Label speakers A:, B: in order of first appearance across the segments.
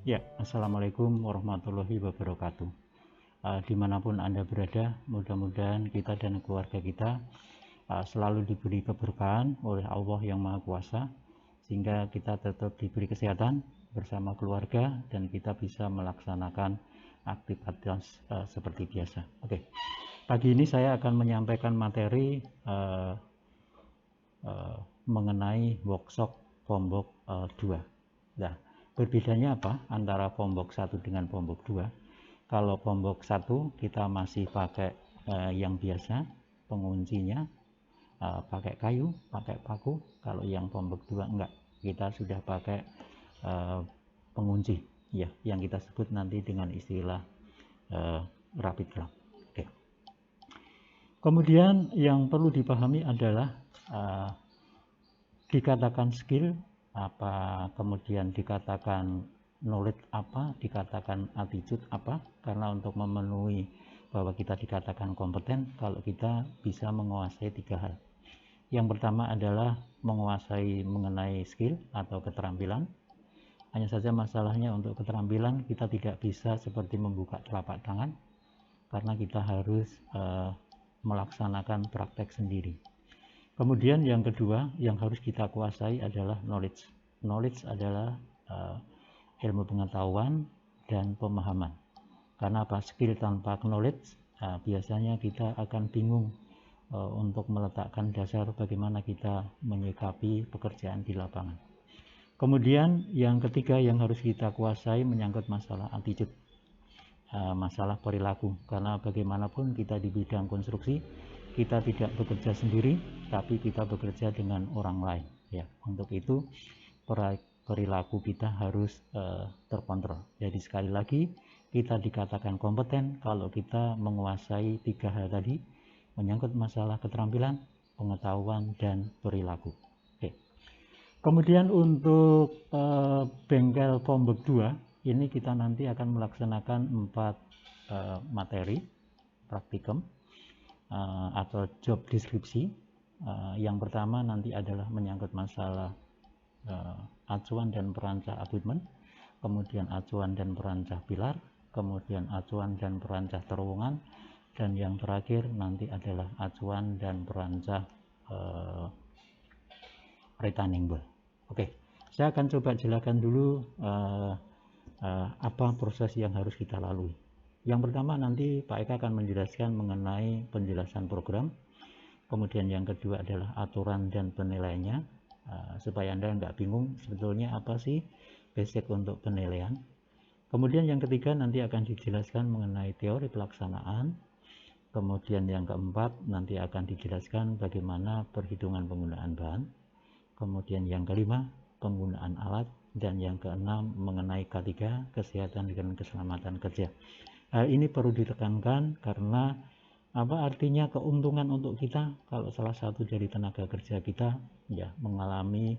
A: Ya, Assalamualaikum warahmatullahi wabarakatuh. Dimanapun Anda berada, mudah-mudahan kita dan keluarga kita selalu diberi keberkahan oleh Allah yang Maha Kuasa, sehingga kita tetap diberi kesehatan bersama keluarga dan kita bisa melaksanakan aktivitas seperti biasa. Oke, pagi ini saya akan menyampaikan materi mengenai workshop Pombok 2. Nah, berbedanya apa antara Pombok 1 dengan Pombok 2? Kalau Pombok 1 kita masih pakai yang biasa, penguncinya pakai kayu, pakai paku. Kalau yang Pombok 2 enggak, kita sudah pakai pengunci, ya, yang kita sebut nanti dengan istilah rapid clamp. Oke. Kemudian yang perlu dipahami adalah dikatakan skill apa, kemudian dikatakan knowledge apa, dikatakan attitude apa, karena untuk memenuhi bahwa kita dikatakan kompeten kalau kita bisa menguasai 3 hal. Yang pertama adalah menguasai mengenai skill atau keterampilan. Hanya saja masalahnya untuk keterampilan kita tidak bisa seperti membuka telapak tangan, karena kita harus melaksanakan praktek sendiri. Kemudian yang kedua yang harus kita kuasai adalah knowledge. Knowledge adalah ilmu pengetahuan dan pemahaman. Karena apa? Skill tanpa knowledge biasanya kita akan bingung untuk meletakkan dasar bagaimana kita menyikapi pekerjaan di lapangan. Kemudian yang ketiga yang harus kita kuasai menyangkut masalah attitude, masalah perilaku. Karena bagaimanapun kita di bidang konstruksi, kita tidak bekerja sendiri, tapi kita bekerja dengan orang lain. Ya, untuk itu perilaku kita harus terkontrol. Jadi sekali lagi kita dikatakan kompeten kalau kita menguasai 3 hal tadi, menyangkut masalah keterampilan, pengetahuan, dan perilaku. Oke. Kemudian untuk bengkel Pombok 2 ini kita nanti akan melaksanakan 4 materi praktikum atau job deskripsi. Yang pertama nanti adalah menyangkut masalah acuan dan perancah abutmen, kemudian acuan dan perancah pilar, kemudian acuan dan perancah terowongan, dan yang terakhir nanti adalah acuan dan perancah retaining wall. Oke, saya akan coba jelaskan dulu apa proses yang harus kita lalui. Yang pertama nanti Pak Eka akan menjelaskan mengenai penjelasan program. Kemudian yang kedua adalah aturan dan penilaiannya, supaya Anda nggak bingung sebetulnya apa sih basic untuk penilaian. Kemudian yang ketiga nanti akan dijelaskan mengenai teori pelaksanaan. Kemudian yang keempat nanti akan dijelaskan bagaimana perhitungan penggunaan bahan. Kemudian yang kelima penggunaan alat, dan yang keenam mengenai K3 kesehatan dan keselamatan kerja. Hal ini perlu ditekankan karena apa artinya keuntungan untuk kita kalau salah satu dari tenaga kerja kita ya mengalami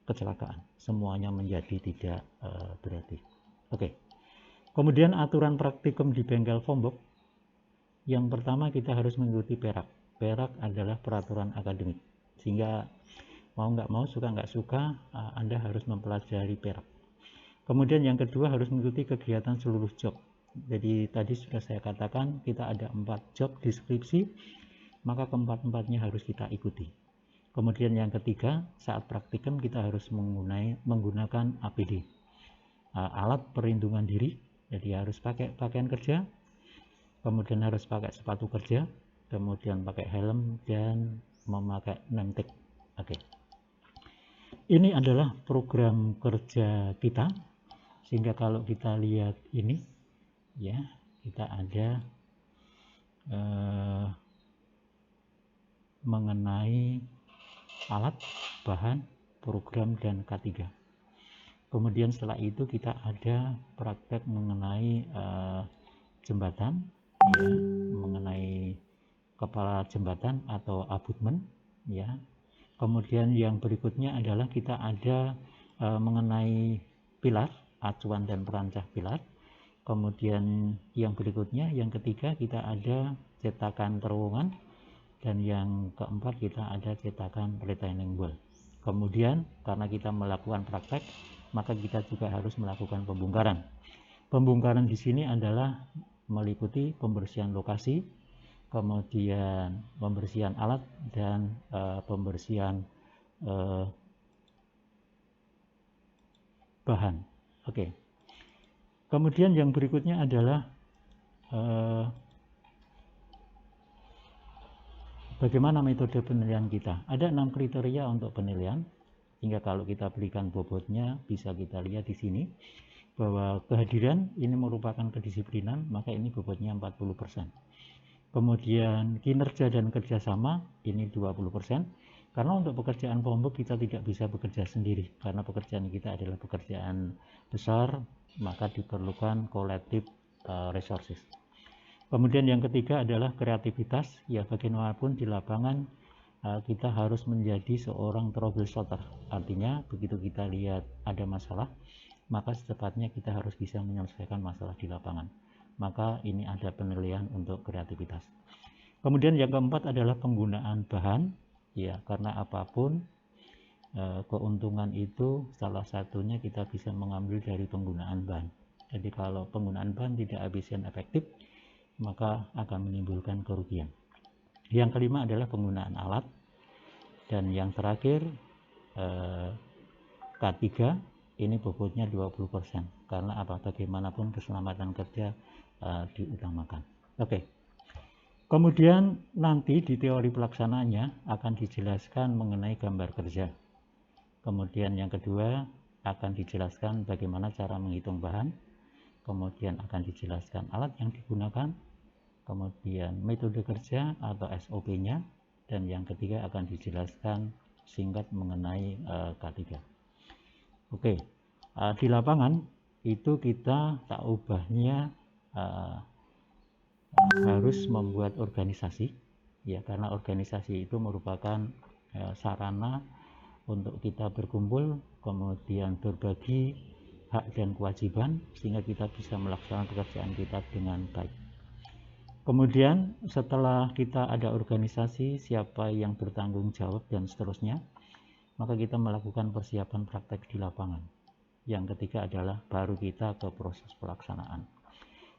A: kecelakaan, semuanya menjadi tidak berarti. Oke. Kemudian aturan praktikum di bengkel Pombok. Yang pertama kita harus mengikuti perak. Perak adalah peraturan akademik, sehingga mau nggak mau, suka nggak suka, Anda harus mempelajari perak. Kemudian yang kedua harus mengikuti kegiatan seluruh job. Jadi tadi sudah saya katakan kita ada 4 job deskripsi, maka keempat-empatnya harus kita ikuti. Kemudian yang ketiga saat praktikum kita harus menggunakan APD, alat perlindungan diri. Jadi harus pakai pakaian kerja, kemudian harus pakai sepatu kerja, kemudian pakai helm dan memakai name tag. Oke. Ini adalah program kerja kita, sehingga kalau kita lihat ini ya, kita ada mengenai alat, bahan, program, dan K3. Kemudian setelah itu kita ada praktek mengenai jembatan ya, mengenai kepala jembatan atau abutmen ya. Kemudian yang berikutnya adalah kita ada mengenai pilar, acuan dan perancah pilar. Kemudian yang berikutnya, yang ketiga kita ada cetakan terowongan, dan yang keempat kita ada cetakan retaining wall. Kemudian karena kita melakukan praktek, maka kita juga harus melakukan pembongkaran. Pembongkaran di sini adalah meliputi pembersihan lokasi, kemudian pembersihan alat, dan pembersihan bahan. Oke. Kemudian yang berikutnya adalah bagaimana metode penilaian kita. Ada 6 kriteria untuk penilaian, sehingga kalau kita berikan bobotnya bisa kita lihat di sini bahwa kehadiran ini merupakan kedisiplinan, maka ini bobotnya 40%. Kemudian kinerja dan kerjasama ini 20%, karena untuk pekerjaan kelompok kita tidak bisa bekerja sendiri, karena pekerjaan kita adalah pekerjaan besar, maka diperlukan collective resources. Kemudian yang ketiga adalah kreativitas, ya bagaimanapun di lapangan kita harus menjadi seorang troubleshooter, artinya begitu kita lihat ada masalah, maka secepatnya kita harus bisa menyelesaikan masalah di lapangan. Maka ini ada penilaian untuk kreativitas. Kemudian yang keempat adalah penggunaan bahan, ya karena apapun keuntungan itu salah satunya kita bisa mengambil dari penggunaan bahan. Jadi kalau penggunaan bahan tidak efisien efektif, maka akan menimbulkan kerugian. Yang kelima adalah penggunaan alat, dan yang terakhir K3 ini bobotnya 20%, karena apa, bagaimanapun keselamatan kerja diutamakan. Oke. Kemudian nanti di teori pelaksanaannya akan dijelaskan mengenai gambar kerja. Kemudian yang kedua akan dijelaskan bagaimana cara menghitung bahan. Kemudian akan dijelaskan alat yang digunakan. Kemudian metode kerja atau SOP-nya. Dan yang ketiga akan dijelaskan singkat mengenai K3. Oke, di lapangan itu kita tak ubahnya harus membuat organisasi, ya karena organisasi itu merupakan sarana untuk kita berkumpul, kemudian berbagi hak dan kewajiban sehingga kita bisa melaksanakan pekerjaan kita dengan baik. Kemudian setelah kita ada organisasi, siapa yang bertanggung jawab dan seterusnya, maka kita melakukan persiapan praktek di lapangan. Yang ketiga adalah baru kita ke proses pelaksanaan.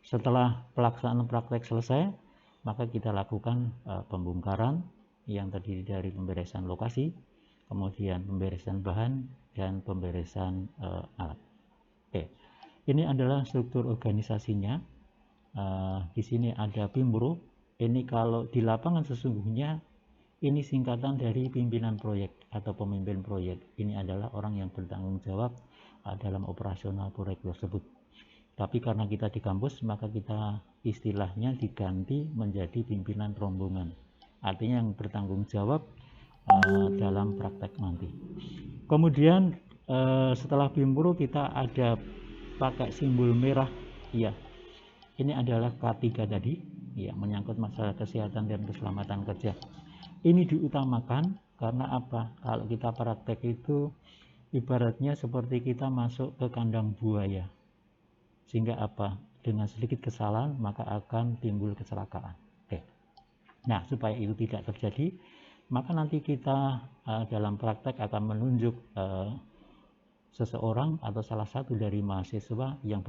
A: Setelah pelaksanaan praktek selesai, maka kita lakukan pembongkaran yang terdiri dari pemberesan lokasi, kemudian pemberesan bahan, dan pemberesan alat. Oke, ini adalah struktur organisasinya. Di sini ada PIMPRO. Ini kalau di lapangan sesungguhnya ini singkatan dari pimpinan proyek atau pemimpin proyek. Ini adalah orang yang bertanggung jawab dalam operasional proyek tersebut. Tapi karena kita di kampus, maka kita istilahnya diganti menjadi pimpinan rombongan. Artinya yang bertanggung jawab dalam praktek nanti. Kemudian setelah PIMPRO kita ada pakai simbol merah, ya. Ini adalah K3 tadi, ya, menyangkut masalah kesehatan dan keselamatan kerja. Ini diutamakan karena apa? Kalau kita praktek itu ibaratnya seperti kita masuk ke kandang buaya. Sehingga apa? Dengan sedikit kesalahan maka akan timbul kecelakaan. Oke. Nah, supaya itu tidak terjadi, maka nanti kita dalam praktek akan menunjuk seseorang atau salah satu dari mahasiswa yang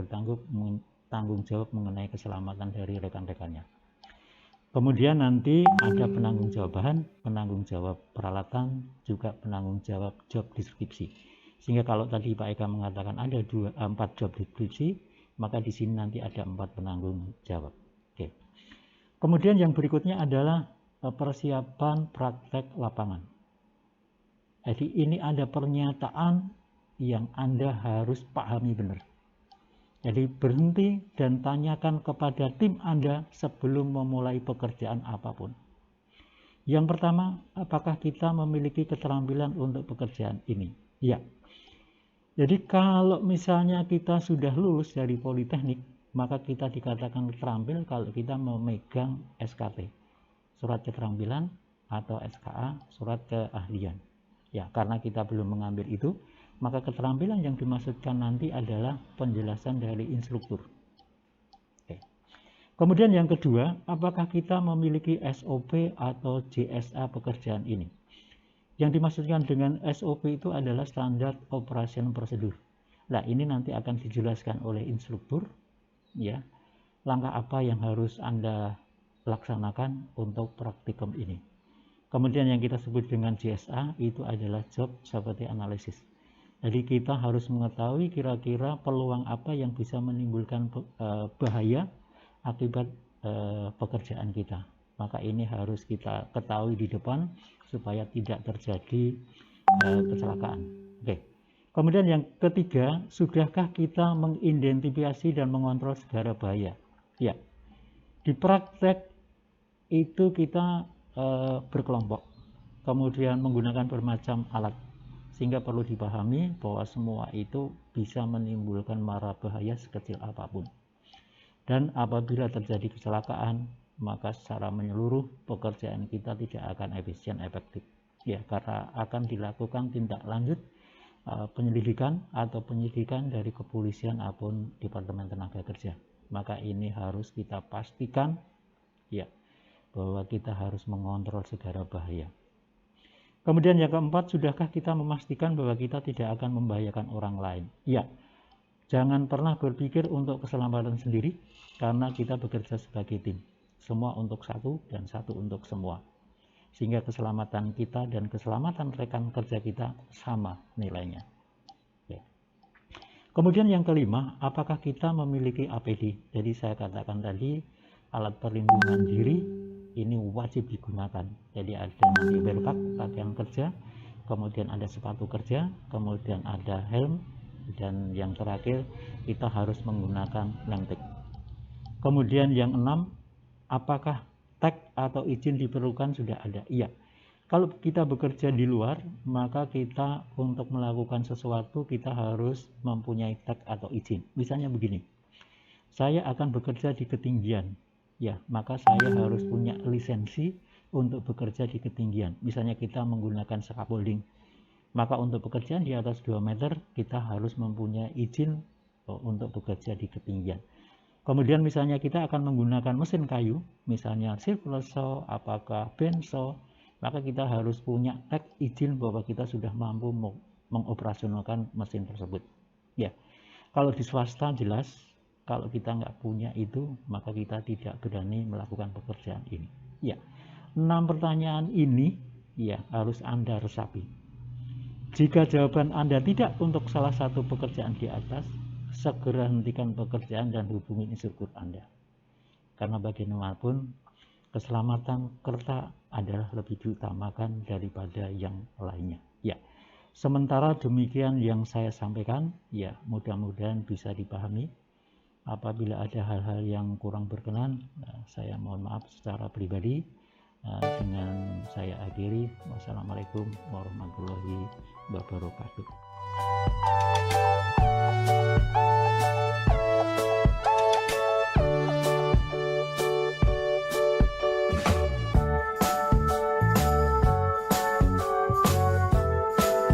A: tanggung jawab mengenai keselamatan dari rekan-rekannya. Kemudian nanti ada penanggung jawab bahan, penanggung jawab peralatan, juga penanggung jawab job deskripsi. Sehingga kalau tadi Pak Eka mengatakan ada 4 job deskripsi, maka di sini nanti ada 4 penanggung jawab. Oke. Kemudian yang berikutnya adalah persiapan praktek lapangan. Jadi ini ada pernyataan yang Anda harus pahami benar. Jadi berhenti dan tanyakan kepada tim Anda sebelum memulai pekerjaan apapun. Yang pertama, apakah kita memiliki keterampilan untuk pekerjaan ini? Ya. Jadi kalau misalnya kita sudah lulus dari Politeknik, maka kita dikatakan terampil kalau kita memegang SKT, surat keterampilan, atau SKA, surat keahlian. Ya, karena kita belum mengambil itu, maka keterampilan yang dimaksudkan nanti adalah penjelasan dari instruktur. Oke. Kemudian yang kedua, apakah kita memiliki SOP atau JSA pekerjaan ini? Yang dimaksudkan dengan SOP itu adalah standar operation procedure. Nah, ini nanti akan dijelaskan oleh instruktur, ya, langkah apa yang harus Anda laksanakan untuk praktikum ini. Kemudian yang kita sebut dengan JSA itu adalah Job Safety Analysis. Jadi kita harus mengetahui kira-kira peluang apa yang bisa menimbulkan bahaya akibat pekerjaan kita. Maka ini harus kita ketahui di depan supaya tidak terjadi kecelakaan. Oke. Kemudian yang ketiga, sudahkah kita mengidentifikasi dan mengontrol segala bahaya? Ya. Di praktek itu kita berkelompok, kemudian menggunakan bermacam alat, sehingga perlu dipahami bahwa semua itu bisa menimbulkan mara bahaya sekecil apapun. Dan apabila terjadi kecelakaan, maka secara menyeluruh pekerjaan kita tidak akan efisien efektif, ya, karena akan dilakukan tindak lanjut penyelidikan atau penyidikan dari kepolisian maupun Departemen Tenaga Kerja. Maka ini harus kita pastikan, ya, bahwa kita harus mengontrol segala bahaya. Kemudian yang keempat, sudahkah kita memastikan bahwa kita tidak akan membahayakan orang lain? Ya, jangan pernah berpikir untuk keselamatan sendiri, karena kita bekerja sebagai tim, semua untuk satu dan satu untuk semua, sehingga keselamatan kita dan keselamatan rekan kerja kita sama nilainya. Ya. Kemudian yang kelima, apakah kita memiliki APD? Jadi saya katakan tadi, alat perlindungan diri ini wajib digunakan. Jadi ada nanti berpak, pakaian kerja, kemudian ada sepatu kerja, kemudian ada helm, dan yang terakhir kita harus menggunakan name tag. Kemudian yang enam, apakah tag atau izin diperlukan? Sudah ada. Iya. Kalau kita bekerja di luar, maka kita untuk melakukan sesuatu kita harus mempunyai tag atau izin. Misalnya begini, saya akan bekerja di ketinggian, ya, maka saya harus punya lisensi untuk bekerja di ketinggian. Misalnya kita menggunakan scaffolding, maka untuk pekerjaan di atas 2 meter kita harus mempunyai izin untuk bekerja di ketinggian. Kemudian misalnya kita akan menggunakan mesin kayu, misalnya silver saw, apakah bandsaw, maka kita harus punya tag izin bahwa kita sudah mampu mengoperasionalkan mesin tersebut. Ya, kalau di swasta jelas, kalau kita nggak punya itu, maka kita tidak berani melakukan pekerjaan ini. Ya, 6 pertanyaan ini ya harus Anda resapi. Jika jawaban Anda tidak untuk salah satu pekerjaan di atas, segera hentikan pekerjaan dan hubungi instruktur Anda. Karena bagaimanapun keselamatan kerja adalah lebih diutamakan daripada yang lainnya. Ya. Sementara demikian yang saya sampaikan, ya, mudah-mudahan bisa dipahami. Apabila ada hal-hal yang kurang berkenan, saya mohon maaf secara pribadi. Dengan saya akhiri. Wassalamualaikum warahmatullahi wabarakatuh.